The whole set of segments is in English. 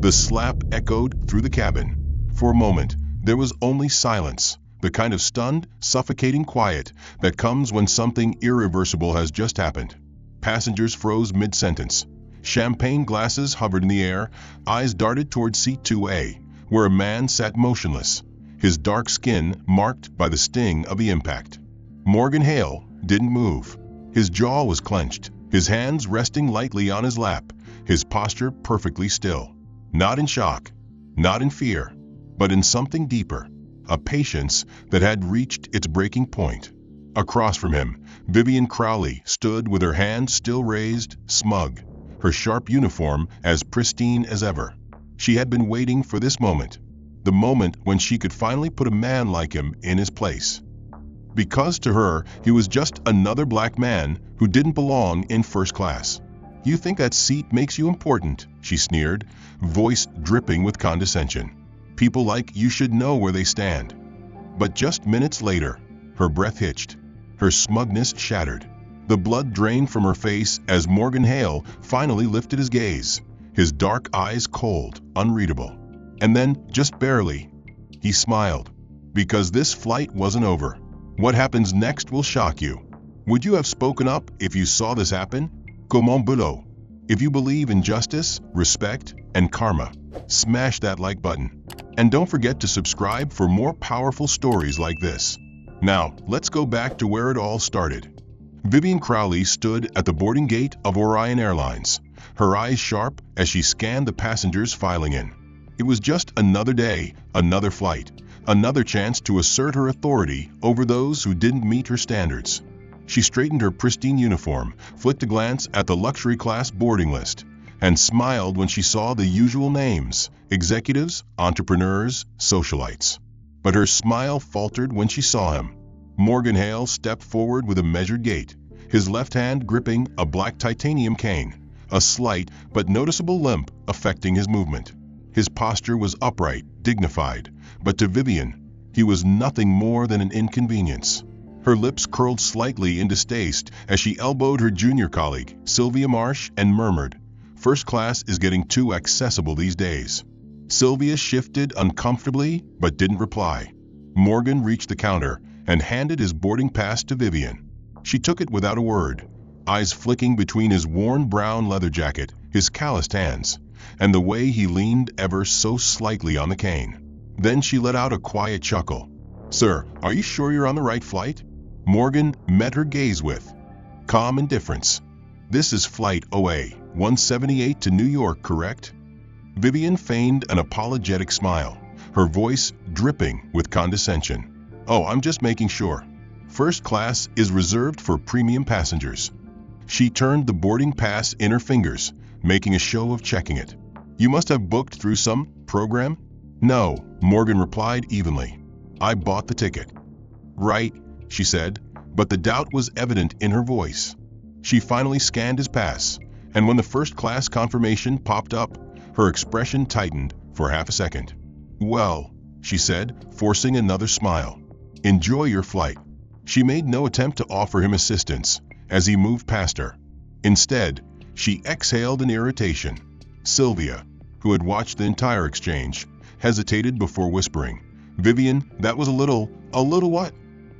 The slap echoed through the cabin. For a moment, there was only silence, the kind of stunned, suffocating quiet that comes when something irreversible has just happened. Passengers froze mid-sentence. Champagne glasses hovered in the air, eyes darted toward seat 2A, where a man sat motionless, his dark skin marked by the sting of the impact. Morgan Hale didn't move. His jaw was clenched, his hands resting lightly on his lap, his posture perfectly still. Not in shock, not in fear, but in something deeper, a patience that had reached its breaking point. Across from him, Vivian Crowley stood with her hands still raised, smug, her sharp uniform as pristine as ever. She had been waiting for this moment, the moment when she could finally put a man like him in his place. Because to her, he was just another black man who didn't belong in first class. "You think that seat makes you important," she sneered, voice dripping with condescension. "People like you should know where they stand." But just minutes later, her breath hitched, her smugness shattered. The blood drained from her face as Morgan Hale finally lifted his gaze, his dark eyes cold, unreadable. And then, just barely, he smiled. "Because this flight wasn't over. What happens next will shock you. Would you have spoken up if you saw this happen? Comment boulot? If you believe in justice, respect, and karma, smash that like button. And don't forget to subscribe for more powerful stories like this." Now, let's go back to where it all started. Vivian Crowley stood at the boarding gate of Orion Airlines, her eyes sharp as she scanned the passengers filing in. It was just another day, another flight, another chance to assert her authority over those who didn't meet her standards. She straightened her pristine uniform, flicked a glance at the luxury class boarding list, and smiled when she saw the usual names: executives, entrepreneurs, socialites. But her smile faltered when she saw him. Morgan Hale stepped forward with a measured gait, his left hand gripping a black titanium cane, a slight but noticeable limp affecting his movement. His posture was upright, dignified, but to Vivian, he was nothing more than an inconvenience. Her lips curled slightly in distaste as she elbowed her junior colleague, Sylvia Marsh, and murmured, "First class is getting too accessible these days." Sylvia shifted uncomfortably but didn't reply. Morgan reached the counter and handed his boarding pass to Vivian. She took it without a word, eyes flicking between his worn brown leather jacket, his calloused hands, and the way he leaned ever so slightly on the cane. Then she let out a quiet chuckle. "Sir, are you sure you're on the right flight?" Morgan met her gaze with calm indifference. "This is flight OA 178 to New York, correct?" Vivian feigned an apologetic smile, her voice dripping with condescension. "Oh, I'm just making sure. First class is reserved for premium passengers." She turned the boarding pass in her fingers, making a show of checking it. "You must have booked through some program?" "No," Morgan replied evenly. "I bought the ticket." "Right," she said, but the doubt was evident in her voice. She finally scanned his pass, and when the first-class confirmation popped up, her expression tightened for half a second. "Well," she said, forcing another smile. "Enjoy your flight." She made no attempt to offer him assistance as he moved past her. Instead, she exhaled in irritation. Sylvia, who had watched the entire exchange, hesitated before whispering, "Vivian, that was a little what?"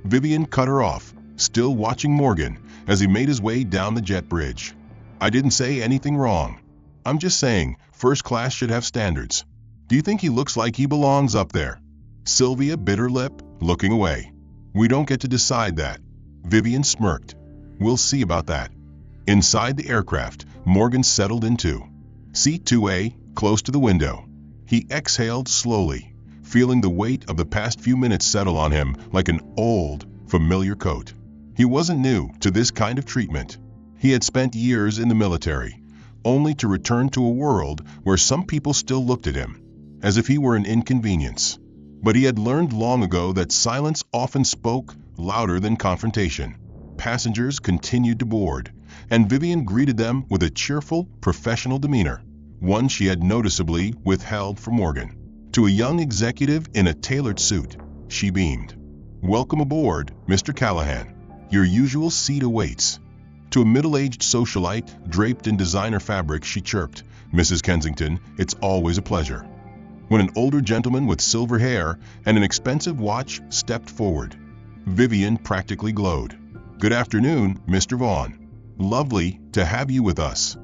Vivian cut her off, still watching Morgan as he made his way down the jet bridge. "I didn't say anything wrong. I'm just saying first class should have standards. Do you think he looks like he belongs up there?" Sylvia bit her lip, looking away. "We don't get to decide that." Vivian smirked. "We'll see about that." Inside the aircraft, Morgan settled into seat 2A, close to the window. He exhaled slowly, feeling the weight of the past few minutes settle on him like an old, familiar coat. He wasn't new to this kind of treatment. He had spent years in the military, only to return to a world where some people still looked at him as if he were an inconvenience. But he had learned long ago that silence often spoke louder than confrontation. Passengers continued to board, and Vivian greeted them with a cheerful, professional demeanor, one she had noticeably withheld from Morgan. To a young executive in a tailored suit, she beamed. "Welcome aboard, Mr. Callahan. Your usual seat awaits." To a middle-aged socialite draped in designer fabric, she chirped, Mrs. Kensington, it's always a pleasure." When an older gentleman with silver hair and an expensive watch stepped forward, Vivian practically glowed. "Good afternoon, Mr. Vaughn. Lovely to have you with us."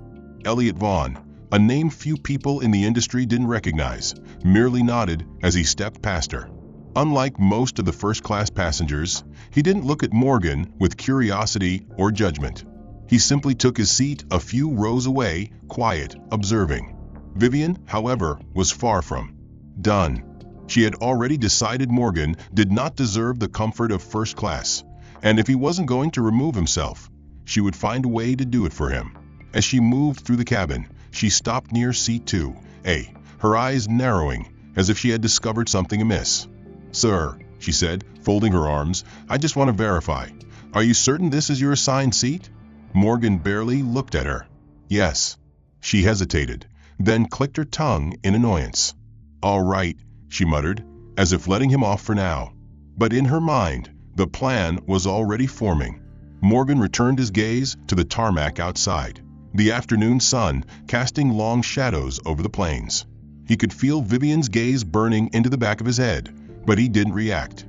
Elliot Vaughn, a name few people in the industry didn't recognize, merely nodded as he stepped past her. Unlike most of the first-class passengers, he didn't look at Morgan with curiosity or judgment. He simply took his seat a few rows away, quiet, observing. Vivian, however, was far from done. She had already decided Morgan did not deserve the comfort of first class, and if he wasn't going to remove himself, she would find a way to do it for him. As she moved through the cabin, she stopped near seat 2A, her eyes narrowing as if she had discovered something amiss. "Sir," she said, folding her arms, "I just want to verify. Are you certain this is your assigned seat?" Morgan barely looked at her. "Yes." She hesitated, then clicked her tongue in annoyance. "All right," she muttered, as if letting him off for now. But in her mind, the plan was already forming. Morgan returned his gaze to the tarmac outside, the afternoon sun casting long shadows over the plains. He could feel Vivian's gaze burning into the back of his head, but he didn't react.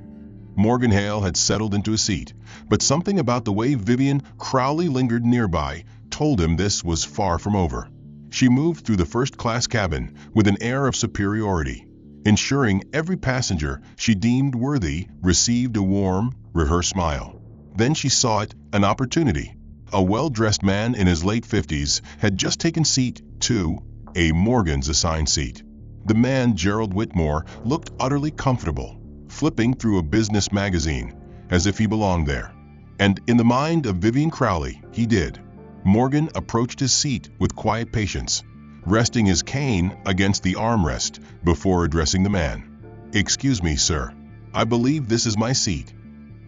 Morgan Hale had settled into a seat, but something about the way Vivian Crowley lingered nearby told him this was far from over. She moved through the first-class cabin with an air of superiority, ensuring every passenger she deemed worthy received a warm, rehearsed smile. Then she saw it, an opportunity. A well-dressed man in his late 50s had just taken seat 2A, Morgan's assigned seat. The man, Gerald Whitmore, looked utterly comfortable, flipping through a business magazine, as if he belonged there. And in the mind of Vivian Crowley, he did. Morgan approached his seat with quiet patience, resting his cane against the armrest before addressing the man. "Excuse me, sir. I believe this is my seat."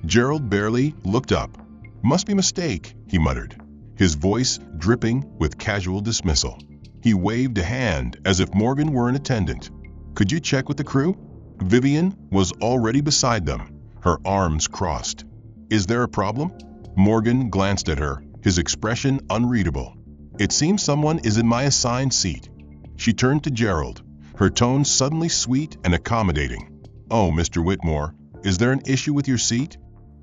Gerald barely looked up. "Must be a mistake," he muttered, his voice dripping with casual dismissal. He waved a hand as if Morgan were an attendant. "Could you check with the crew?" Vivian was already beside them, her arms crossed. "Is there a problem?" Morgan glanced at her, his expression unreadable. "It seems someone is in my assigned seat." She turned to Gerald, her tone suddenly sweet and accommodating. "Oh, Mr. Whitmore, is there an issue with your seat?"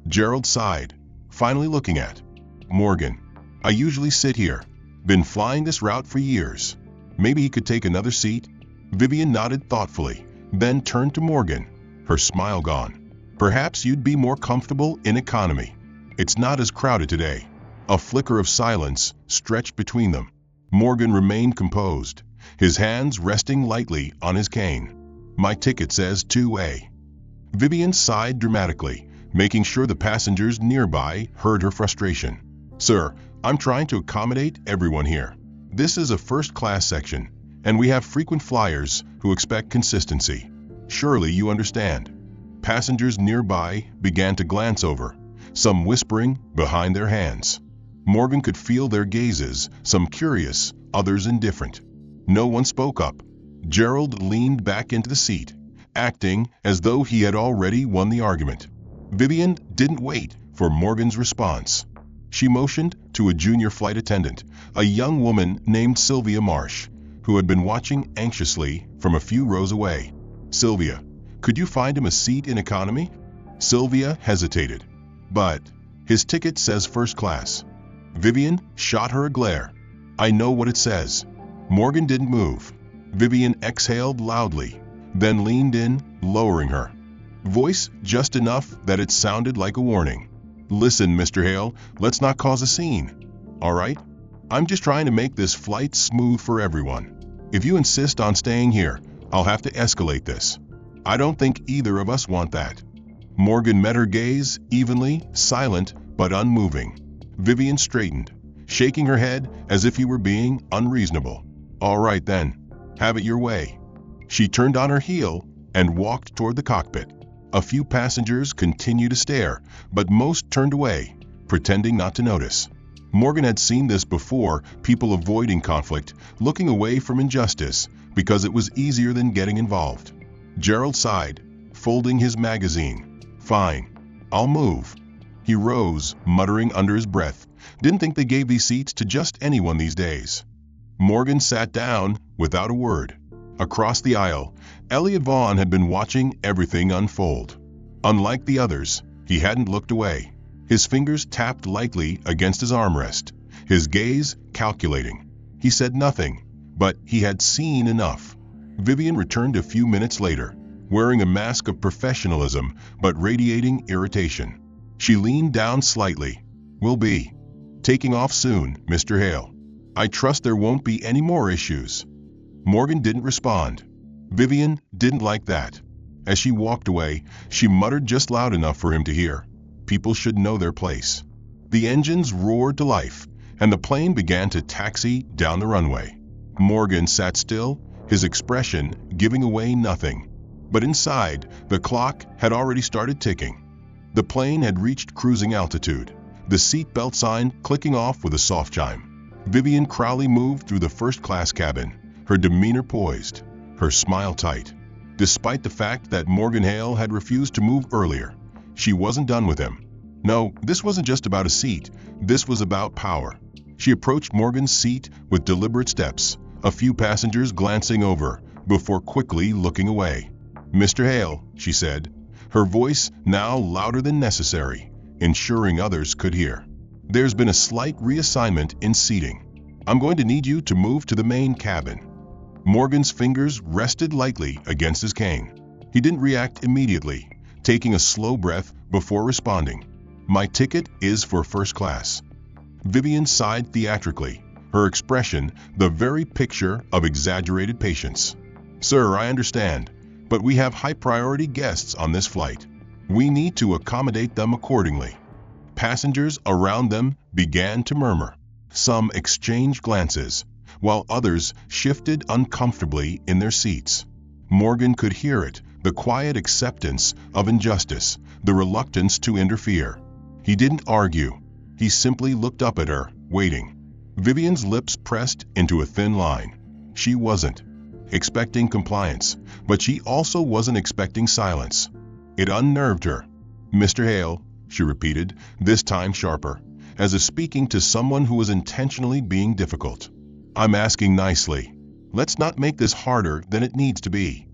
Gerald sighed, finally looking at Morgan. "I usually sit here. Been flying this route for years. Maybe he could take another seat?" Vivian nodded thoughtfully, then turned to Morgan, her smile gone. "Perhaps you'd be more comfortable in economy. It's not as crowded today." A flicker of silence stretched between them. Morgan remained composed, his hands resting lightly on his cane. "My ticket says 2A." Vivian sighed dramatically, making sure the passengers nearby heard her frustration. "Sir, I'm trying to accommodate everyone here. This is a first-class section, and we have frequent flyers who expect consistency. Surely you understand." Passengers nearby began to glance over, some whispering behind their hands. Morgan could feel their gazes, some curious, others indifferent. No one spoke up. Gerald leaned back into the seat, acting as though he had already won the argument. Vivian didn't wait for Morgan's response. She motioned to a junior flight attendant, a young woman named Sylvia Marsh, who had been watching anxiously from a few rows away. "Sylvia, could you find him a seat in economy?" Sylvia hesitated. "But his ticket says first class." Vivian shot her a glare. "I know what it says." Morgan didn't move. Vivian exhaled loudly, then leaned in, lowering her voice just enough that it sounded like a warning. "Listen, Mr. Hale, let's not cause a scene. All right? I'm just trying to make this flight smooth for everyone. If you insist on staying here, I'll have to escalate this. I don't think either of us want that." Morgan met her gaze evenly, silent but unmoving. Vivian straightened, shaking her head as if he were being unreasonable. "All right then, have it your way." She turned on her heel and walked toward the cockpit. A few passengers continued to stare, but most turned away, pretending not to notice. Morgan had seen this before, people avoiding conflict, looking away from injustice because it was easier than getting involved. Gerald sighed, folding his magazine. "Fine, I'll move." He rose, muttering under his breath. Didn't think they gave these seats to just anyone these days. Morgan sat down without a word. Across the aisle, Elliot Vaughn had been watching everything unfold. Unlike the others, he hadn't looked away. His fingers tapped lightly against his armrest, his gaze calculating. He said nothing, but he had seen enough. Vivian returned a few minutes later, wearing a mask of professionalism but radiating irritation. She leaned down slightly. "We'll be taking off soon, Mr. Hale. I trust there won't be any more issues." Morgan didn't respond. Vivian didn't like that. As she walked away, she muttered just loud enough for him to hear. People should know their place. The engines roared to life, and the plane began to taxi down the runway. Morgan sat still, his expression giving away nothing. But inside, the clock had already started ticking. The plane had reached cruising altitude, the seatbelt sign clicking off with a soft chime. Vivian Crowley moved through the first-class cabin, her demeanor poised, her smile tight. Despite the fact that Morgan Hale had refused to move earlier, she wasn't done with him. No, this wasn't just about a seat, this was about power. She approached Morgan's seat with deliberate steps, a few passengers glancing over, before quickly looking away. "Mr. Hale," she said, her voice now louder than necessary, ensuring others could hear. "There's been a slight reassignment in seating. I'm going to need you to move to the main cabin." Morgan's fingers rested lightly against his cane. He didn't react immediately, taking a slow breath before responding. "My ticket is for first class." Vivian sighed theatrically, her expression the very picture of exaggerated patience. "Sir, I understand, but we have high-priority guests on this flight. We need to accommodate them accordingly." Passengers around them began to murmur. Some exchanged glances, while others shifted uncomfortably in their seats. Morgan could hear it, the quiet acceptance of injustice, the reluctance to interfere. He didn't argue. He simply looked up at her, waiting. Vivian's lips pressed into a thin line. She wasn't expecting compliance, but she also wasn't expecting silence. It unnerved her. "Mr. Hale," she repeated, this time sharper, as if speaking to someone who was intentionally being difficult. "I'm asking nicely. Let's not make this harder than it needs to be."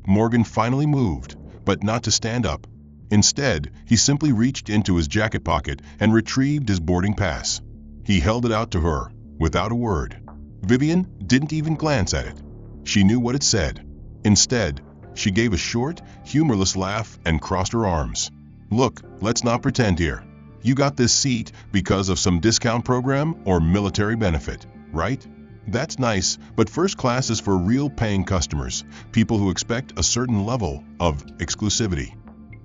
Morgan finally moved, but not to stand up. Instead, he simply reached into his jacket pocket and retrieved his boarding pass. He held it out to her, without a word. Vivian didn't even glance at it. She knew what it said. Instead, she gave a short, humorless laugh and crossed her arms. "Look, let's not pretend here. You got this seat because of some discount program or military benefit, right? That's nice, but first class is for real paying customers, people who expect a certain level of exclusivity."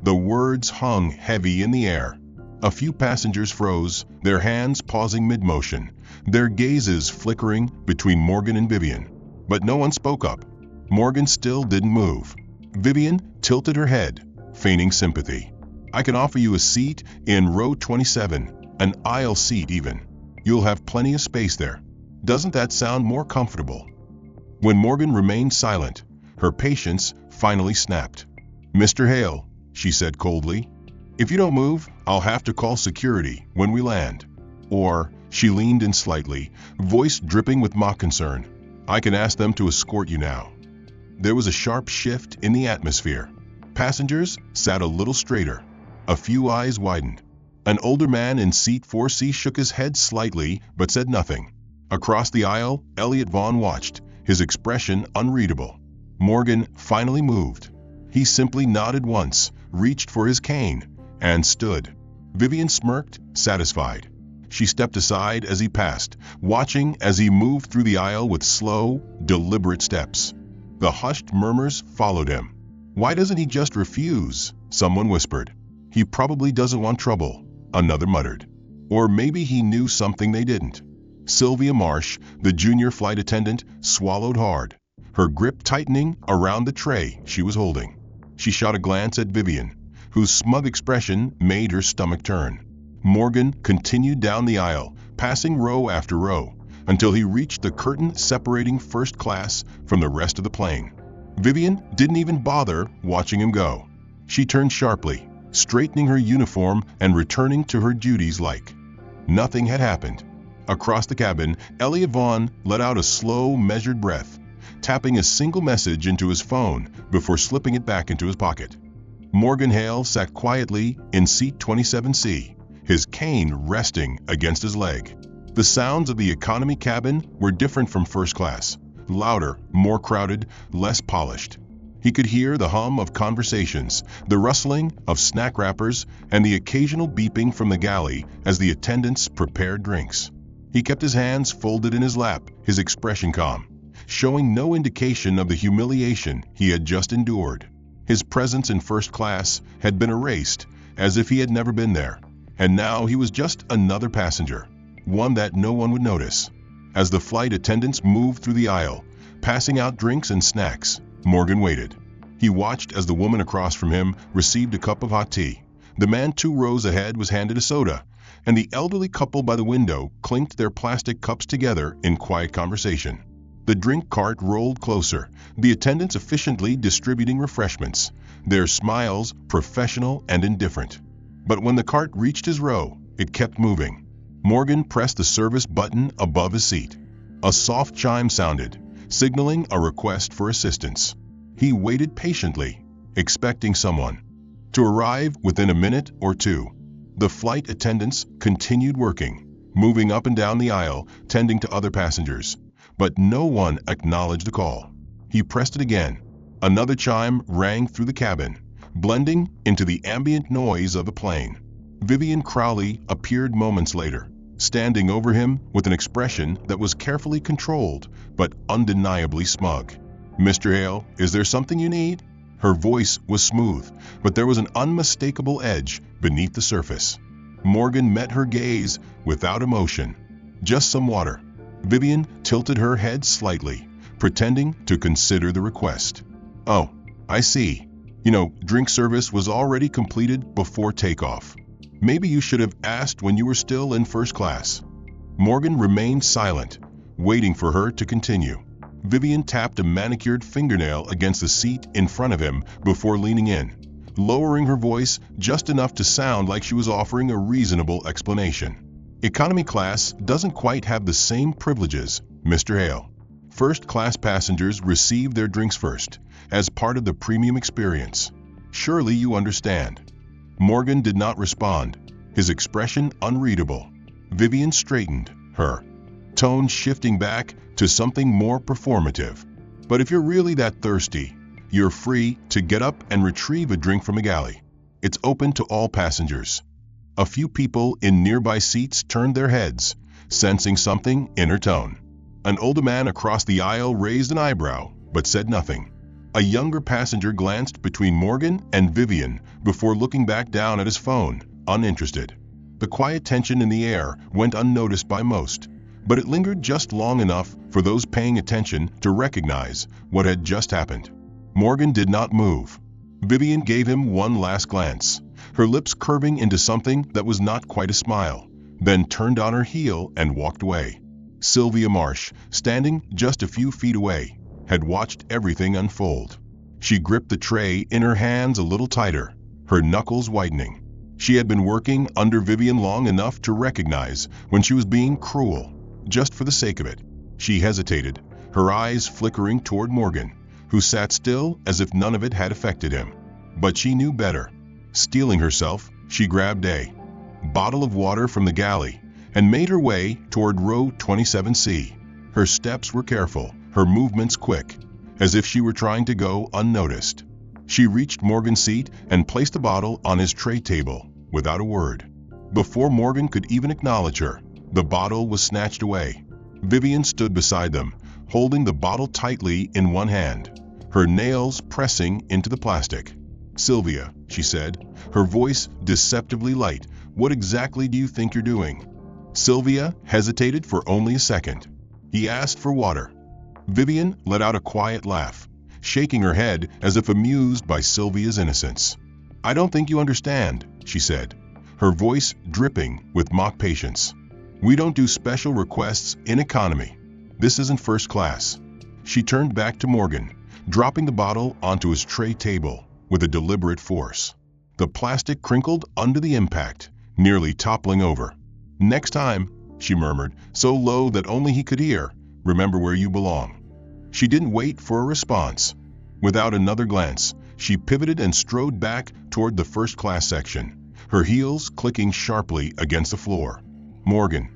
The words hung heavy in the air. A few passengers froze, their hands pausing mid-motion, their gazes flickering between Morgan and Vivian. But no one spoke up. Morgan still didn't move. Vivian tilted her head, feigning sympathy. "I can offer you a seat in row 27, an aisle seat even. You'll have plenty of space there. Doesn't that sound more comfortable?" When Morgan remained silent, her patience finally snapped. "Mr. Hale," she said coldly, "if you don't move, I'll have to call security when we land. Or," she leaned in slightly, voice dripping with mock concern, "I can ask them to escort you now." There was a sharp shift in the atmosphere. Passengers sat a little straighter. A few eyes widened. An older man in seat 4C shook his head slightly but said nothing. Across the aisle, Elliot Vaughn watched, his expression unreadable. Morgan finally moved. He simply nodded once, reached for his cane, and stood. Vivian smirked, satisfied. She stepped aside as he passed, watching as he moved through the aisle with slow, deliberate steps. The hushed murmurs followed him. "Why doesn't he just refuse?" someone whispered. "He probably doesn't want trouble," another muttered. Or maybe he knew something they didn't. Sylvia Marsh, the junior flight attendant, swallowed hard, her grip tightening around the tray she was holding. She shot a glance at Vivian, whose smug expression made her stomach turn. Morgan continued down the aisle, passing row after row, until he reached the curtain separating first class from the rest of the plane. Vivian didn't even bother watching him go. She turned sharply, straightening her uniform and returning to her duties like nothing had happened. Across the cabin, Elliot Vaughn let out a slow, measured breath, tapping a single message into his phone before slipping it back into his pocket. Morgan Hale sat quietly in seat 27C, his cane resting against his leg. The sounds of the economy cabin were different from first class, louder, more crowded, less polished. He could hear the hum of conversations, the rustling of snack wrappers, and the occasional beeping from the galley as the attendants prepared drinks. He kept his hands folded in his lap, his expression calm, showing no indication of the humiliation he had just endured. His presence in first class had been erased, as if he had never been there, and now he was just another passenger, one that no one would notice. As the flight attendants moved through the aisle, passing out drinks and snacks, Morgan waited. He watched as the woman across from him received a cup of hot tea. The man 2 rows ahead was handed a soda, and the elderly couple by the window clinked their plastic cups together in quiet conversation. The drink cart rolled closer, the attendants efficiently distributing refreshments, their smiles professional and indifferent. But when the cart reached his row, it kept moving. Morgan pressed the service button above his seat. A soft chime sounded, signaling a request for assistance. He waited patiently, expecting someone to arrive within a minute or two. The flight attendants continued working, moving up and down the aisle, tending to other passengers. But no one acknowledged the call. He pressed it again. Another chime rang through the cabin, blending into the ambient noise of the plane. Vivian Crowley appeared moments later, standing over him with an expression that was carefully controlled but undeniably smug. "Mr. Hale, is there something you need?" Her voice was smooth, but there was an unmistakable edge beneath the surface. Morgan met her gaze without emotion. "Just some water." Vivian tilted her head slightly, pretending to consider the request. "Oh, I see. Drink service was already completed before takeoff. Maybe you should have asked when you were still in first class." Morgan remained silent, waiting for her to continue. Vivian tapped a manicured fingernail against the seat in front of him before leaning in, lowering her voice just enough to sound like she was offering a reasonable explanation. "Economy class doesn't quite have the same privileges, Mr. Hale. First-class passengers receive their drinks first, as part of the premium experience. Surely you understand." Morgan did not respond, his expression unreadable. Vivian straightened, her tone shifting back to something more performative. "But if you're really that thirsty, you're free to get up and retrieve a drink from a galley. It's open to all passengers." A few people in nearby seats turned their heads, sensing something in her tone. An older man across the aisle raised an eyebrow, but said nothing. A younger passenger glanced between Morgan and Vivian before looking back down at his phone, uninterested. The quiet tension in the air went unnoticed by most, but it lingered just long enough for those paying attention to recognize what had just happened. Morgan did not move. Vivian gave him one last glance, her lips curving into something that was not quite a smile, then turned on her heel and walked away. Sylvia Marsh, standing just a few feet away, had watched everything unfold. She gripped the tray in her hands a little tighter, her knuckles whitening. She had been working under Vivian long enough to recognize when she was being cruel, just for the sake of it. She hesitated, her eyes flickering toward Morgan, who sat still as if none of it had affected him. But she knew better. Steeling herself, she grabbed a bottle of water from the galley and made her way toward row 27C. Her steps were careful, her movements quick, as if she were trying to go unnoticed. She reached Morgan's seat and placed the bottle on his tray table without a word. Before Morgan could even acknowledge her, the bottle was snatched away. Vivian stood beside them, holding the bottle tightly in one hand, her nails pressing into the plastic. "Sylvia," she said, her voice deceptively light, "what exactly do you think you're doing?" Sylvia hesitated for only a second. "He asked for water." Vivian let out a quiet laugh, shaking her head as if amused by Sylvia's innocence. "I don't think you understand," she said, her voice dripping with mock patience. "We don't do special requests in economy. This isn't first class." She turned back to Morgan, dropping the bottle onto his tray table with a deliberate force. The plastic crinkled under the impact, nearly toppling over. "Next time, she murmured, so low that only he could hear. "Remember where you belong." She didn't wait for a response. Without another glance, she pivoted and strode back toward the first-class section, her heels clicking sharply against the floor. Morgan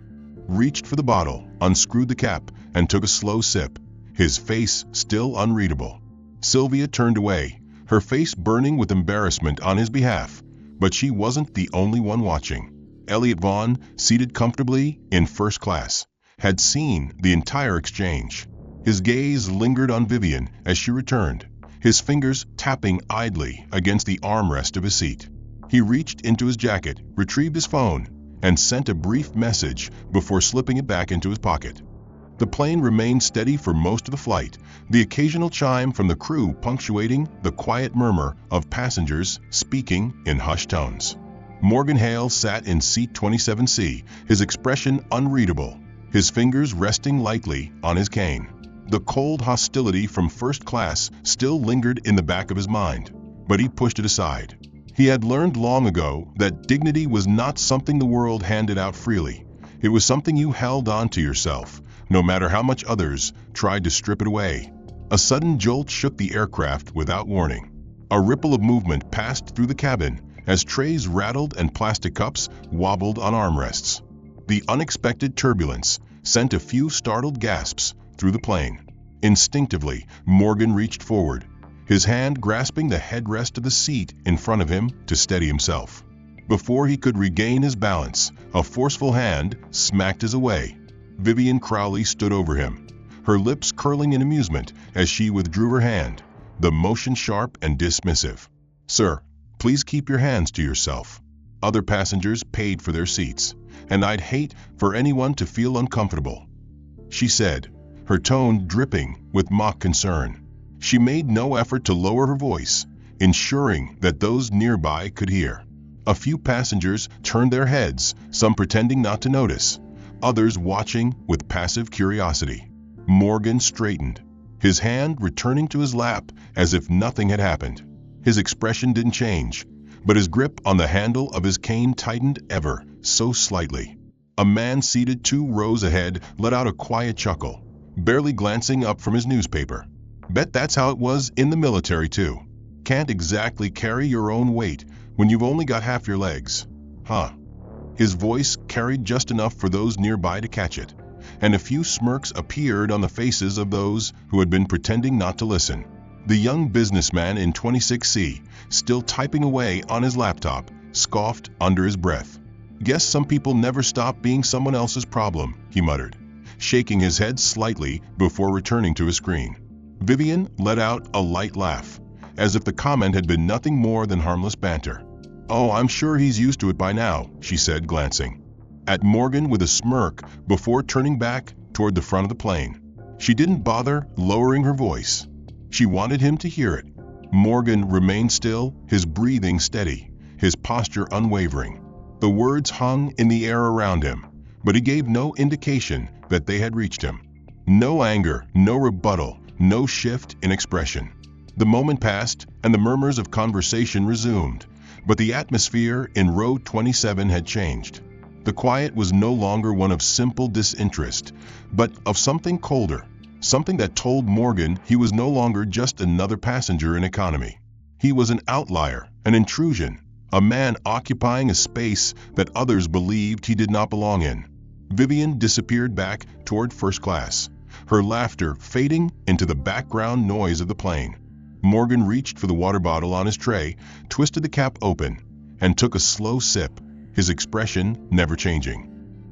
reached for the bottle, unscrewed the cap, and took a slow sip, his face still unreadable. Sylvia turned away, her face burning with embarrassment on his behalf, but she wasn't the only one watching. Elliot Vaughn, seated comfortably in first class, had seen the entire exchange. His gaze lingered on Vivian as she returned, his fingers tapping idly against the armrest of his seat. He reached into his jacket, retrieved his phone, and sent a brief message before slipping it back into his pocket. The plane remained steady for most of the flight, the occasional chime from the crew punctuating the quiet murmur of passengers speaking in hushed tones. Morgan Hale sat in seat 27C, his expression unreadable, his fingers resting lightly on his cane. The cold hostility from first class still lingered in the back of his mind, but he pushed it aside. He had learned long ago that dignity was not something the world handed out freely. It was something you held on to yourself, no matter how much others tried to strip it away. A sudden jolt shook the aircraft without warning. A ripple of movement passed through the cabin as trays rattled and plastic cups wobbled on armrests. The unexpected turbulence sent a few startled gasps through the plane. Instinctively, Morgan reached forward, his hand grasping the headrest of the seat in front of him to steady himself. Before he could regain his balance, a forceful hand smacked his away. Vivian Crowley stood over him, her lips curling in amusement as she withdrew her hand, the motion sharp and dismissive. "Sir, please keep your hands to yourself. Other passengers paid for their seats, and I'd hate for anyone to feel uncomfortable," she said, her tone dripping with mock concern. She made no effort to lower her voice, ensuring that those nearby could hear. A few passengers turned their heads, some pretending not to notice, others watching with passive curiosity. Morgan straightened, his hand returning to his lap as if nothing had happened. His expression didn't change, but his grip on the handle of his cane tightened ever so slightly. A man seated 2 rows ahead let out a quiet chuckle, barely glancing up from his newspaper. "Bet that's how it was in the military too. Can't exactly carry your own weight when you've only got half your legs. Huh?" His voice carried just enough for those nearby to catch it, and a few smirks appeared on the faces of those who had been pretending not to listen. The young businessman in 26C, still typing away on his laptop, scoffed under his breath. "Guess some people never stop being someone else's problem," he muttered, shaking his head slightly before returning to his screen. Vivian let out a light laugh, as if the comment had been nothing more than harmless banter. "Oh, I'm sure he's used to it by now," she said, glancing at Morgan with a smirk before turning back toward the front of the plane. She didn't bother lowering her voice. She wanted him to hear it. Morgan remained still, his breathing steady, his posture unwavering. The words hung in the air around him, but he gave no indication that they had reached him. No anger, no rebuttal, no shift in expression. The moment passed, and the murmurs of conversation resumed, but the atmosphere in row 27 had changed. The quiet was no longer one of simple disinterest, but of something colder, something that told Morgan he was no longer just another passenger in economy. He was an outlier, an intrusion, a man occupying a space that others believed he did not belong in. Vivian disappeared back toward first class, her laughter fading into the background noise of the plane. Morgan reached for the water bottle on his tray, twisted the cap open, and took a slow sip, his expression never changing.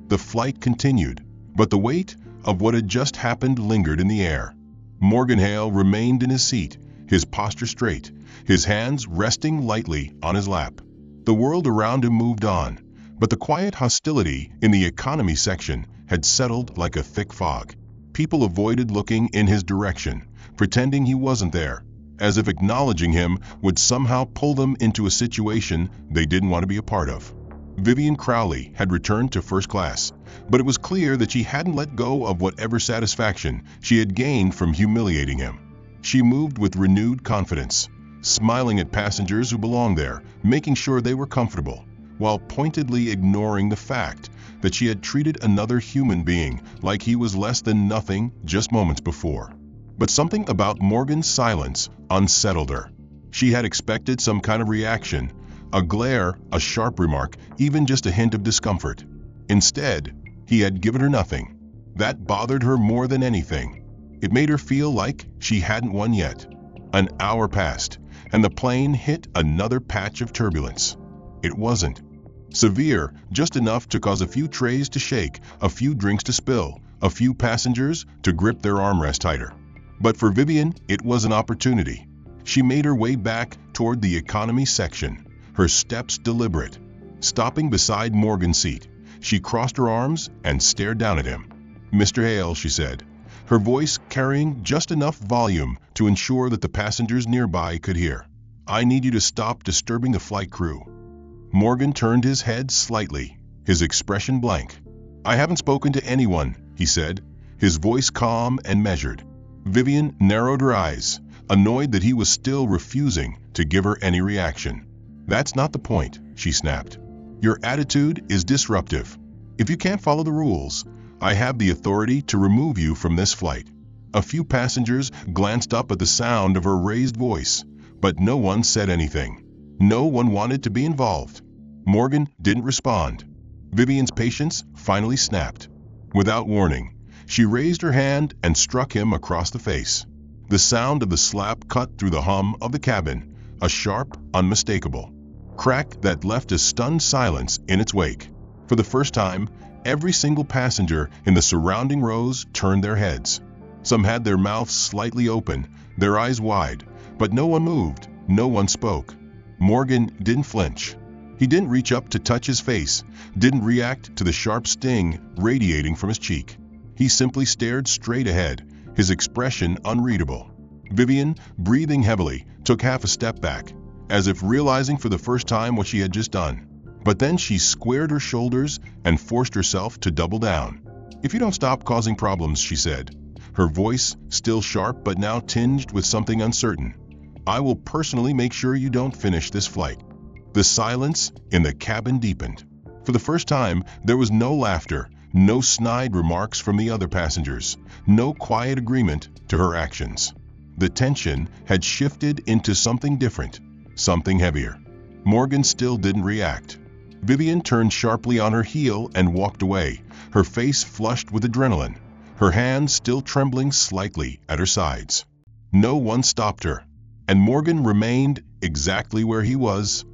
The flight continued, but the weight of what had just happened lingered in the air. Morgan Hale remained in his seat, his posture straight, his hands resting lightly on his lap. The world around him moved on, but the quiet hostility in the economy section had settled like a thick fog. People avoided looking in his direction, pretending he wasn't there, as if acknowledging him would somehow pull them into a situation they didn't want to be a part of. Vivian Crowley had returned to first class, but it was clear that she hadn't let go of whatever satisfaction she had gained from humiliating him. She moved with renewed confidence, smiling at passengers who belonged there, making sure they were comfortable, while pointedly ignoring the fact that she had treated another human being like he was less than nothing just moments before. But something about Morgan's silence unsettled her. She had expected some kind of reaction, a glare, a sharp remark, even just a hint of discomfort. Instead, he had given her nothing. That bothered her more than anything. It made her feel like she hadn't won yet. An hour passed, and the plane hit another patch of turbulence. It wasn't severe, just enough to cause a few trays to shake, a few drinks to spill, a few passengers to grip their armrest tighter. But for Vivian, it was an opportunity. She made her way back toward the economy section, her steps deliberate. Stopping beside Morgan's seat, she crossed her arms and stared down at him. "Mr. Hale," she said, her voice carrying just enough volume to ensure that the passengers nearby could hear. "I need you to stop disturbing the flight crew." Morgan turned his head slightly, his expression blank. "I haven't spoken to anyone," he said, his voice calm and measured. Vivian narrowed her eyes, annoyed that he was still refusing to give her any reaction. "That's not the point," she snapped. "Your attitude is disruptive. If you can't follow the rules, I have the authority to remove you from this flight." A few passengers glanced up at the sound of her raised voice, but no one said anything. No one wanted to be involved. Morgan didn't respond. Vivian's patience finally snapped. Without warning, she raised her hand and struck him across the face. The sound of the slap cut through the hum of the cabin, a sharp, unmistakable crack that left a stunned silence in its wake. For the first time, every single passenger in the surrounding rows turned their heads. Some had their mouths slightly open, their eyes wide, but no one moved, no one spoke. Morgan didn't flinch. He didn't reach up to touch his face, didn't react to the sharp sting radiating from his cheek. He simply stared straight ahead, his expression unreadable. Vivian, breathing heavily, took half a step back, as if realizing for the first time what she had just done. But then she squared her shoulders and forced herself to double down. "If you don't stop causing problems," she said, her voice still sharp but now tinged with something uncertain, "I will personally make sure you don't finish this flight." The silence in the cabin deepened. For the first time, there was no laughter, no snide remarks from the other passengers, no quiet agreement to her actions. The tension had shifted into something different, something heavier. Morgan still didn't react. Vivian turned sharply on her heel and walked away, her face flushed with adrenaline, her hands still trembling slightly at her sides. No one stopped her, and Morgan remained exactly where he was,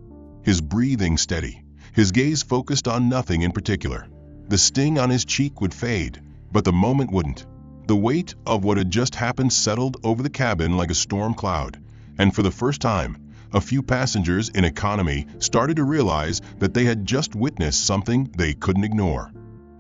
his breathing steady, his gaze focused on nothing in particular. The sting on his cheek would fade, but the moment wouldn't. The weight of what had just happened settled over the cabin like a storm cloud, and for the first time, a few passengers in economy started to realize that they had just witnessed something they couldn't ignore.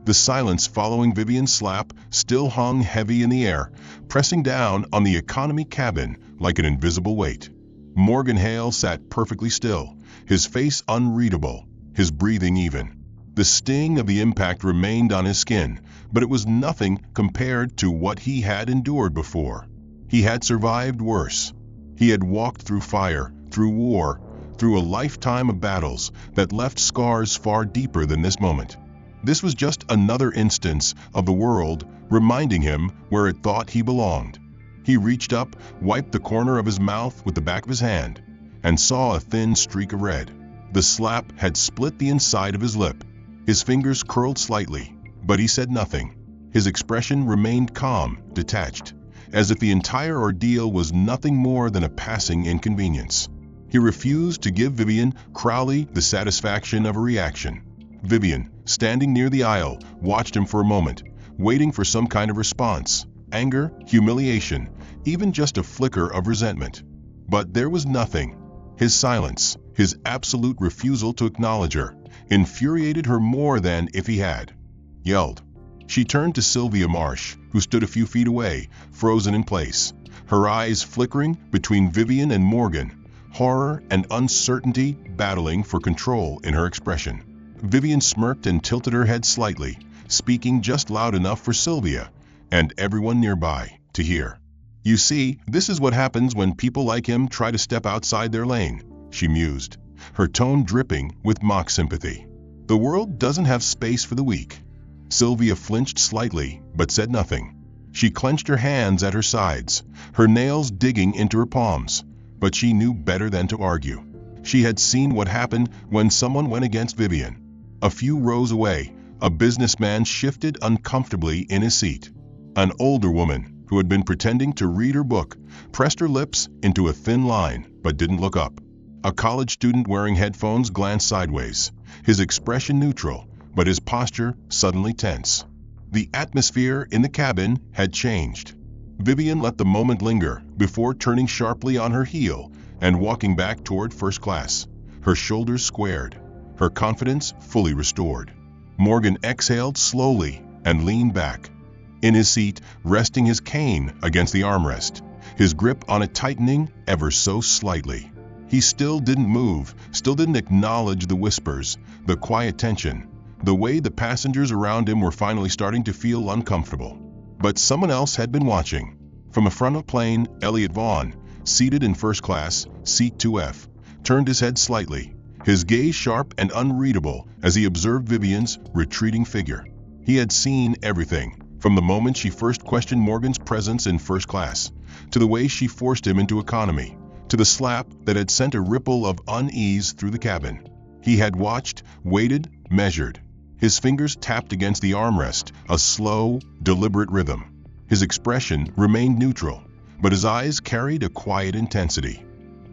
The silence following Vivian's slap still hung heavy in the air, pressing down on the economy cabin like an invisible weight. Morgan Hale sat perfectly still, his face unreadable, his breathing even. The sting of the impact remained on his skin, but it was nothing compared to what he had endured before. He had survived worse. He had walked through fire, through war, through a lifetime of battles that left scars far deeper than this moment. This was just another instance of the world reminding him where it thought he belonged. He reached up, wiped the corner of his mouth with the back of his hand, and saw a thin streak of red. The slap had split the inside of his lip. His fingers curled slightly, but he said nothing. His expression remained calm, detached, as if the entire ordeal was nothing more than a passing inconvenience. He refused to give Vivian Crowley the satisfaction of a reaction. Vivian, standing near the aisle, watched him for a moment, waiting for some kind of response, anger, humiliation, even just a flicker of resentment. But there was nothing. His silence, his absolute refusal to acknowledge her, infuriated her more than if he had yelled. She turned to Sylvia Marsh, who stood a few feet away, frozen in place, her eyes flickering between Vivian and Morgan, horror and uncertainty battling for control in her expression. Vivian smirked and tilted her head slightly, speaking just loud enough for Sylvia and everyone nearby to hear. "You see, this is what happens when people like him try to step outside their lane," she mused, her tone dripping with mock sympathy. "The world doesn't have space for the weak." Sylvia flinched slightly, but said nothing. She clenched her hands at her sides, her nails digging into her palms, but she knew better than to argue. She had seen what happened when someone went against Vivian. A few rows away, a businessman shifted uncomfortably in his seat. An older woman, who had been pretending to read her book, pressed her lips into a thin line but didn't look up. A college student wearing headphones glanced sideways, his expression neutral, but his posture suddenly tense. The atmosphere in the cabin had changed. Vivian let the moment linger before turning sharply on her heel and walking back toward first class, her shoulders squared, her confidence fully restored. Morgan exhaled slowly and leaned back. In his seat, resting his cane against the armrest, his grip on it tightening ever so slightly. He still didn't move, still didn't acknowledge the whispers, the quiet tension, the way the passengers around him were finally starting to feel uncomfortable. But someone else had been watching. From a front of plane, Elliot Vaughn, seated in first class, seat 2F, turned his head slightly, his gaze sharp and unreadable as he observed Vivian's retreating figure. He had seen everything, from the moment she first questioned Morgan's presence in first class, to the way she forced him into economy, to the slap that had sent a ripple of unease through the cabin. He had watched, waited, measured. His fingers tapped against the armrest, a slow, deliberate rhythm. His expression remained neutral, but his eyes carried a quiet intensity.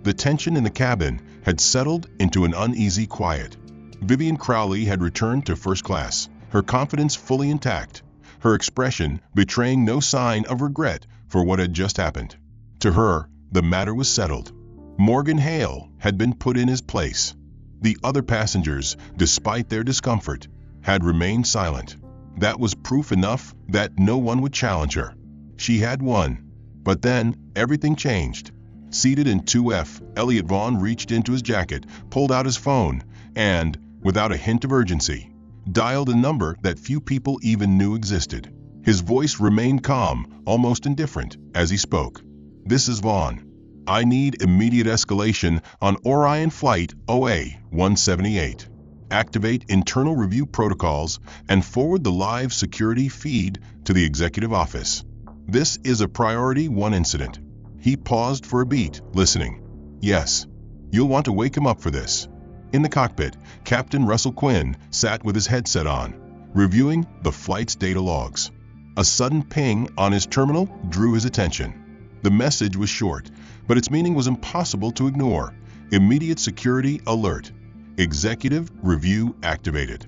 The tension in the cabin had settled into an uneasy quiet. Vivian Crowley had returned to first class, her confidence fully intact, her expression betraying no sign of regret for what had just happened. To her, the matter was settled. Morgan Hale had been put in his place. The other passengers, despite their discomfort, had remained silent. That was proof enough that no one would challenge her. She had won. But then, everything changed. Seated in 2F, Elliot Vaughn reached into his jacket, pulled out his phone, and, without a hint of urgency, dialed a number that few people even knew existed. His voice remained calm, almost indifferent, as he spoke. "This is Vaughn. I need immediate escalation on Orion Flight OA-178. Activate internal review protocols and forward the live security feed to the executive office. This is a priority 1 incident." He paused for a beat, listening. "Yes. You'll want to wake him up for this." In the cockpit, Captain Russell Quinn sat with his headset on, reviewing the flight's data logs. A sudden ping on his terminal drew his attention. The message was short, but its meaning was impossible to ignore. Immediate security alert. Executive review activated.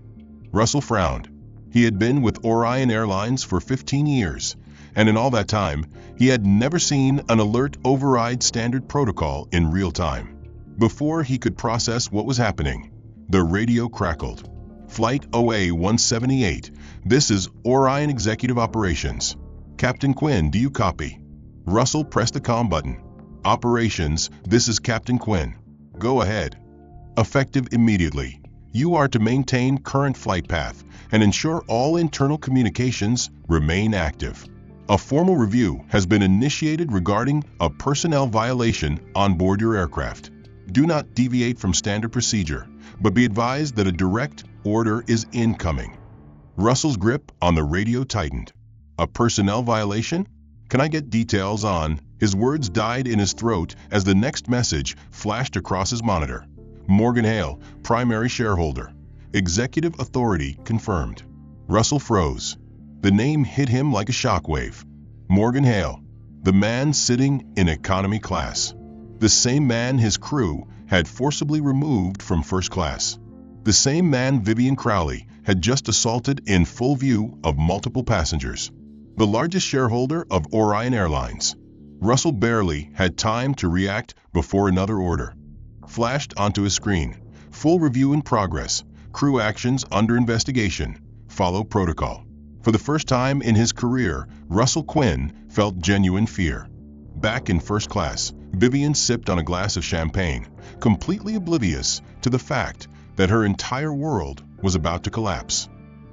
Russell frowned. He had been with Orion Airlines for 15 years, and in all that time, he had never seen an alert override standard protocol in real time. Before he could process what was happening, the radio crackled. "Flight OA-178, this is Orion Executive Operations. Captain Quinn, do you copy?" Russell pressed the comm button. "Operations, this is Captain Quinn. Go ahead. Effective immediately. You are to maintain current flight path and ensure all internal communications remain active. A formal review has been initiated regarding a personnel violation on board your aircraft. Do not deviate from standard procedure, but be advised that a direct order is incoming." Russell's grip on the radio tightened. "A personnel violation? Can I get details on?" His words died in his throat as the next message flashed across his monitor. "Morgan Hale, primary shareholder. Executive authority confirmed." Russell froze. The name hit him like a shockwave. Morgan Hale, the man sitting in economy class. The same man his crew had forcibly removed from first class. The same man Vivian Crowley had just assaulted in full view of multiple passengers. The largest shareholder of Orion Airlines. Russell barely had time to react before another order flashed onto his screen. "Full review in progress. Crew actions under investigation. Follow protocol." For the first time in his career, Russell Quinn felt genuine fear. Back in first class, Vivian sipped on a glass of champagne, completely oblivious to the fact that her entire world was about to collapse.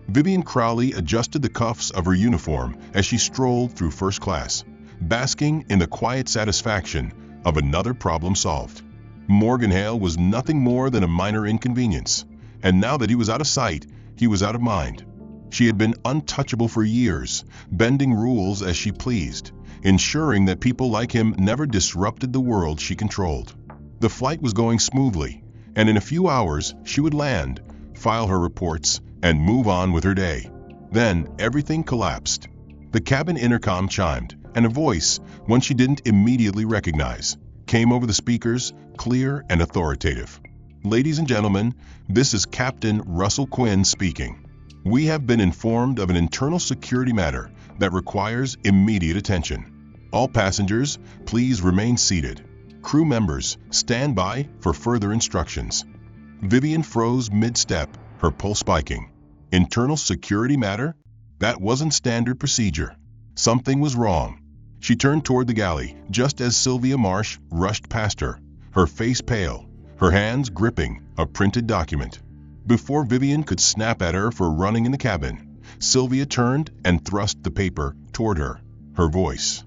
Vivian Crowley adjusted the cuffs of her uniform as she strolled through first class, basking in the quiet satisfaction of another problem solved. Morgan Hale was nothing more than a minor inconvenience, and now that he was out of sight, he was out of mind. She had been untouchable for years, bending rules as she pleased, ensuring that people like him never disrupted the world she controlled. The flight was going smoothly, and in a few hours she would land, file her reports, and move on with her day. Then everything collapsed. The cabin intercom chimed, and a voice, one she didn't immediately recognize, came over the speakers, clear and authoritative. "Ladies and gentlemen, this is Captain Russell Quinn speaking. We have been informed of an internal security matter that requires immediate attention. All passengers, please remain seated. Crew members, stand by for further instructions." Vivian froze mid-step, her pulse spiking. Internal security matter? That wasn't standard procedure. Something was wrong. She turned toward the galley just as Sylvia Marsh rushed past her, her face pale, her hands gripping a printed document. Before Vivian could snap at her for running in the cabin, Sylvia turned and thrust the paper toward her, her voice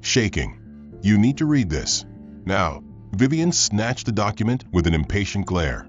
shaking. "You need to read this. Now." Vivian snatched the document with an impatient glare.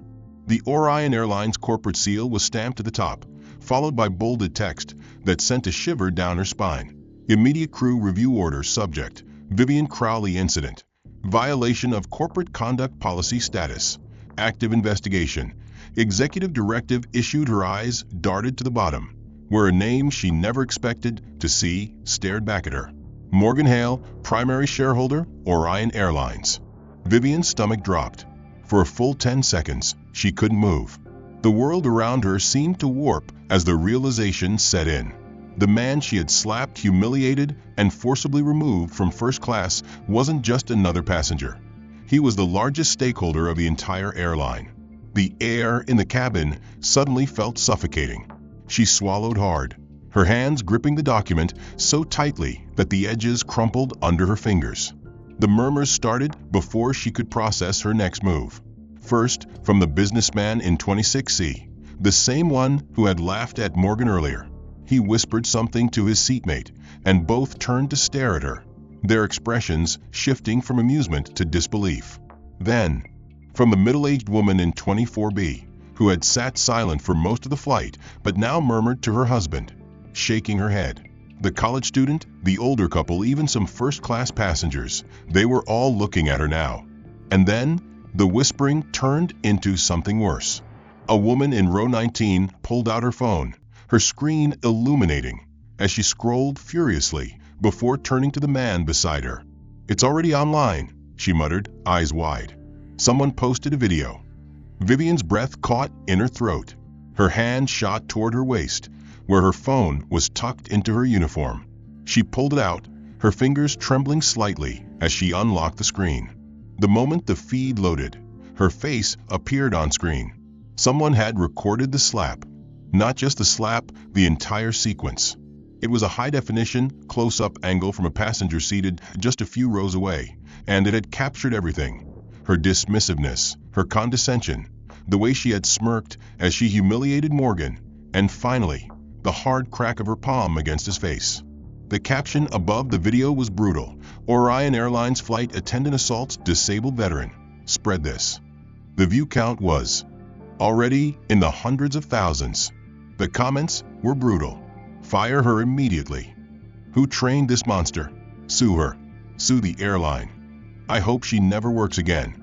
The Orion Airlines corporate seal was stamped at the top, followed by bolded text that sent a shiver down her spine. "Immediate crew review order subject, Vivian Crowley incident. Violation of corporate conduct policy status. Active investigation." Executive directive issued. Her eyes darted to the bottom, where a name she never expected to see stared back at her. Morgan Hale, primary shareholder, Orion Airlines. Vivian's stomach dropped. For a full 10 seconds, she couldn't move. The world around her seemed to warp as the realization set in. The man she had slapped, humiliated, and forcibly removed from first class wasn't just another passenger. He was the largest stakeholder of the entire airline. The air in the cabin suddenly felt suffocating. She swallowed hard, her hands gripping the document so tightly that the edges crumpled under her fingers. The murmurs started before she could process her next move. First, from the businessman in 26C, the same one who had laughed at Morgan earlier. He whispered something to his seatmate, and both turned to stare at her, their expressions shifting from amusement to disbelief. Then, from the middle-aged woman in 24B, who had sat silent for most of the flight but now murmured to her husband, shaking her head. The college student, the older couple, even some first-class passengers, they were all looking at her now. And then, the whispering turned into something worse. A woman in row 19 pulled out her phone, her screen illuminating, as she scrolled furiously before turning to the man beside her. "It's already online," she muttered, eyes wide. Someone posted a video. Vivian's breath caught in her throat. Her hand shot toward her waist, where her phone was tucked into her uniform. She pulled it out, her fingers trembling slightly as she unlocked the screen. The moment the feed loaded, her face appeared on screen. Someone had recorded the slap. Not just the slap, the entire sequence. It was a high-definition, close-up angle from a passenger seated just a few rows away, and it had captured everything. Her dismissiveness, her condescension, the way she had smirked as she humiliated Morgan, and finally, the hard crack of her palm against his face. The caption above the video was brutal. "Orion Airlines flight attendant assaults disabled veteran. Spread this." The view count was already in the hundreds of thousands. The comments were brutal. "Fire her immediately. Who trained this monster? Sue her. Sue the airline. I hope she never works again."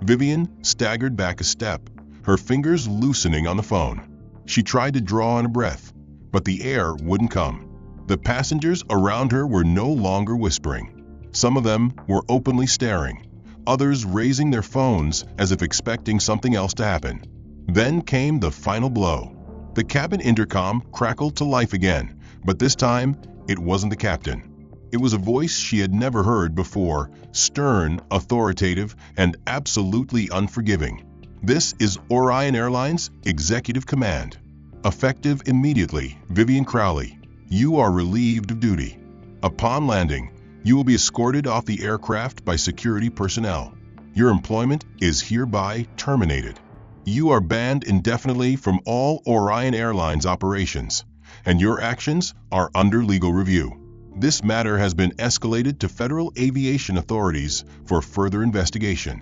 Vivian staggered back a step, her fingers loosening on the phone. She tried to draw in a breath, but the air wouldn't come. The passengers around her were no longer whispering. Some of them were openly staring, others raising their phones as if expecting something else to happen. Then came the final blow. The cabin intercom crackled to life again, but this time it wasn't the captain. It was a voice she had never heard before, stern, authoritative, and absolutely unforgiving. "This is Orion Airlines Executive Command. Effective immediately, Vivian Crowley. You are relieved of duty. Upon landing, you will be escorted off the aircraft by security personnel. Your employment is hereby terminated. You are banned indefinitely from all Orion Airlines operations, and your actions are under legal review. This matter has been escalated to federal aviation authorities for further investigation."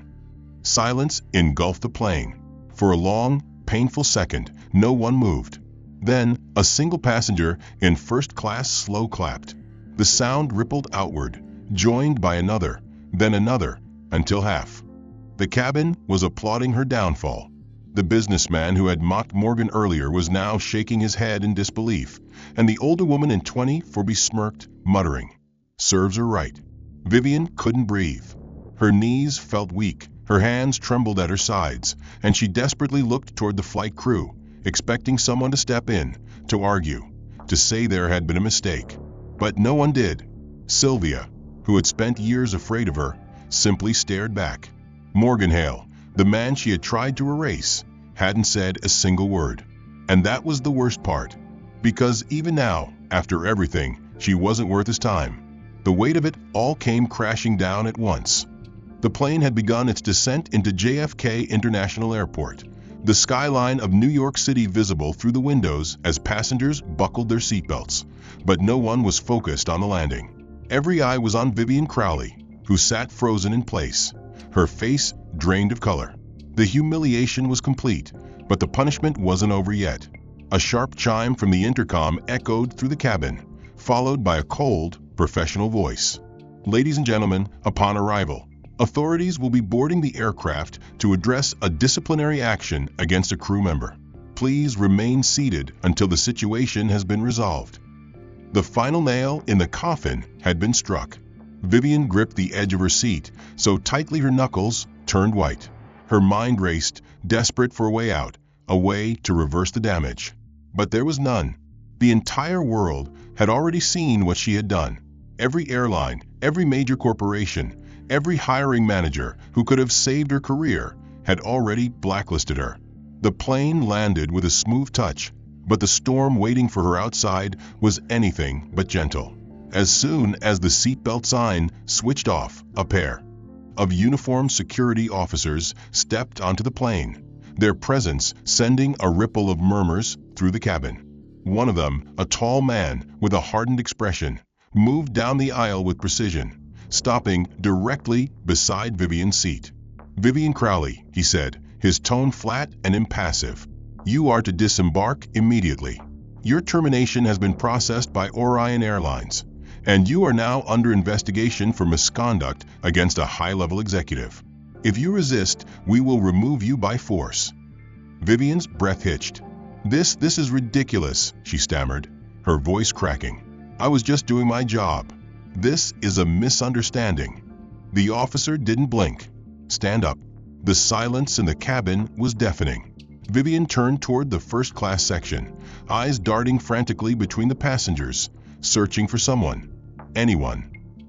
Silence engulfed the plane. For a long, painful second, no one moved. Then, a single passenger in first class slow clapped. The sound rippled outward, joined by another, then another, until half. The cabin was applauding her downfall. The businessman who had mocked Morgan earlier was now shaking his head in disbelief, and the older woman in 24 besmirked, muttering, "Serves her right." Vivian couldn't breathe. Her knees felt weak, her hands trembled at her sides, and she desperately looked toward the flight crew, expecting someone to step in, to argue, to say there had been a mistake. But no one did. Sylvia, who had spent years afraid of her, simply stared back. Morgan Hale, the man she had tried to erase, hadn't said a single word. And that was the worst part, because even now, after everything, she wasn't worth his time. The weight of it all came crashing down at once. The plane had begun its descent into JFK International Airport, the skyline of New York City visible through the windows as passengers buckled their seatbelts. But no one was focused on the landing. Every eye was on Vivian Crowley, who sat frozen in place, her face drained of color. The humiliation was complete, but the punishment wasn't over yet. A sharp chime from the intercom echoed through the cabin, followed by a cold, professional voice. "Ladies and gentlemen, upon arrival, authorities will be boarding the aircraft to address a disciplinary action against a crew member. Please remain seated until the situation has been resolved." The final nail in the coffin had been struck. Vivian gripped the edge of her seat so tightly her knuckles turned white. Her mind raced, desperate for a way out, a way to reverse the damage. But there was none. The entire world had already seen what she had done. Every airline, every major corporation, every hiring manager who could have saved her career had already blacklisted her. The plane landed with a smooth touch, but the storm waiting for her outside was anything but gentle. As soon as the seatbelt sign switched off, a pair of uniformed security officers stepped onto the plane, their presence sending a ripple of murmurs through the cabin. One of them, a tall man with a hardened expression, moved down the aisle with precision, stopping directly beside Vivian's seat. "Vivian Crowley," he said, his tone flat and impassive. "You are to disembark immediately. Your termination has been processed by Orion Airlines, and you are now under investigation for misconduct against a high-level executive. If you resist, we will remove you by force." Vivian's breath hitched. This is ridiculous," she stammered, her voice cracking. "I was just doing my job. This is a misunderstanding." The officer didn't blink. "Stand up." The silence in the cabin was deafening. Vivian turned toward the first-class section, eyes darting frantically between the passengers, searching for someone, anyone,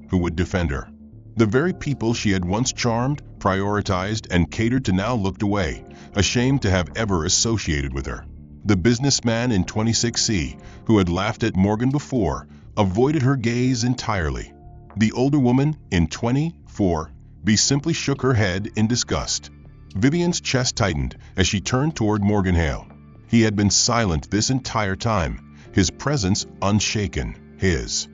who would defend her. The very people she had once charmed, prioritized, and catered to now looked away, ashamed to have ever associated with her. The businessman in 26C, who had laughed at Morgan before, avoided her gaze entirely. The older woman in 24B simply shook her head in disgust. Vivian's chest tightened as she turned toward Morgan Hale. He had been silent this entire time, his presence unshaken, his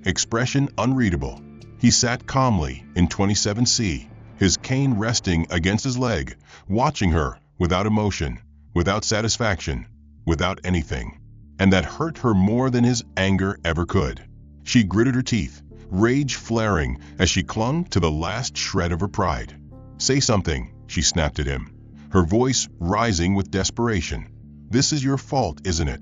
expression unreadable. He sat calmly in 27C, his cane resting against his leg, watching her without emotion, without satisfaction, without anything. And that hurt her more than his anger ever could. She gritted her teeth, rage flaring as she clung to the last shred of her pride. "Say something," she snapped at him, her voice rising with desperation. "This is your fault, isn't it?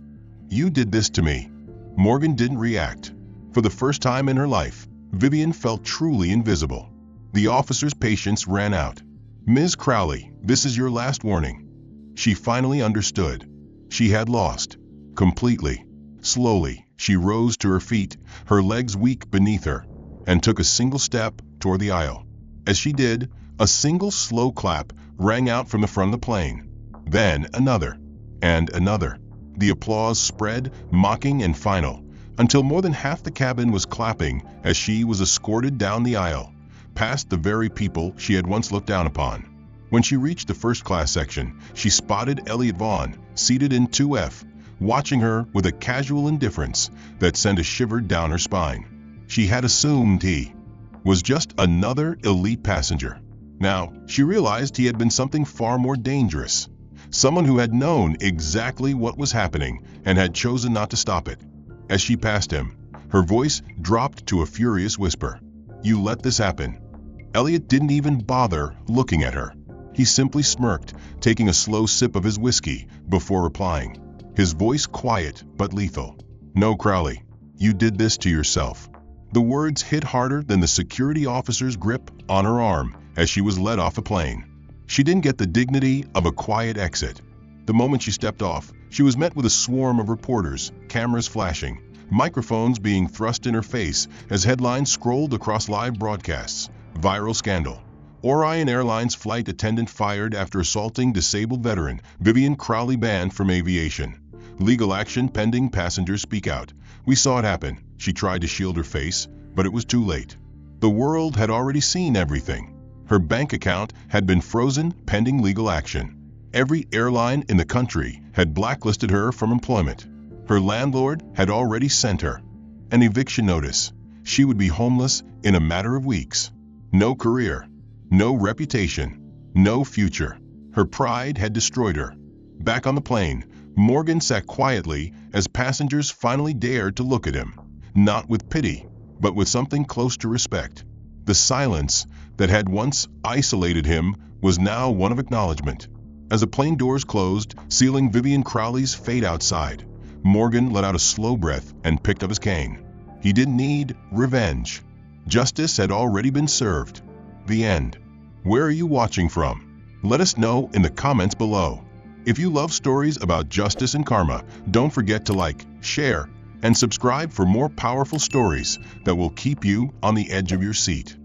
You did this to me." Morgan didn't react. For the first time in her life, Vivian felt truly invisible. The officer's patience ran out. "Ms. Crowley, this is your last warning." She finally understood. She had lost. Completely. Slowly, she rose to her feet, her legs weak beneath her, and took a single step toward the aisle. As she did, a single slow clap rang out from the front of the plane. Then another, and another. The applause spread, mocking and final, until more than half the cabin was clapping as she was escorted down the aisle, past the very people she had once looked down upon. When she reached the first-class section, she spotted Elliot Vaughn, seated in 2F, watching her with a casual indifference that sent a shiver down her spine. She had assumed he was just another elite passenger. Now, she realized he had been something far more dangerous. Someone who had known exactly what was happening and had chosen not to stop it. As she passed him, her voice dropped to a furious whisper. "You let this happen." Elliot didn't even bother looking at her. He simply smirked, taking a slow sip of his whiskey before replying. His voice quiet but lethal. "No, Crowley, you did this to yourself." The words hit harder than the security officer's grip on her arm as she was led off a plane. She didn't get the dignity of a quiet exit. The moment she stepped off, she was met with a swarm of reporters, cameras flashing, microphones being thrust in her face as headlines scrolled across live broadcasts. Viral scandal. Orion Airlines flight attendant fired after assaulting disabled veteran. Vivian Crowley banned from aviation. Legal action pending. Passengers speak out. "We saw it happen." She tried to shield her face, but it was too late. The world had already seen everything. Her bank account had been frozen pending legal action. Every airline in the country had blacklisted her from employment. Her landlord had already sent her an eviction notice. She would be homeless in a matter of weeks. No career, no reputation, no future. Her pride had destroyed her. Back on the plane, Morgan sat quietly as passengers finally dared to look at him, not with pity, but with something close to respect. The silence that had once isolated him was now one of acknowledgement. As the plane doors closed, sealing Vivian Crowley's fate outside, Morgan let out a slow breath and picked up his cane. He didn't need revenge. Justice had already been served. The end. Where are you watching from? Let us know in the comments below. If you love stories about justice and karma, don't forget to like, share, and subscribe for more powerful stories that will keep you on the edge of your seat.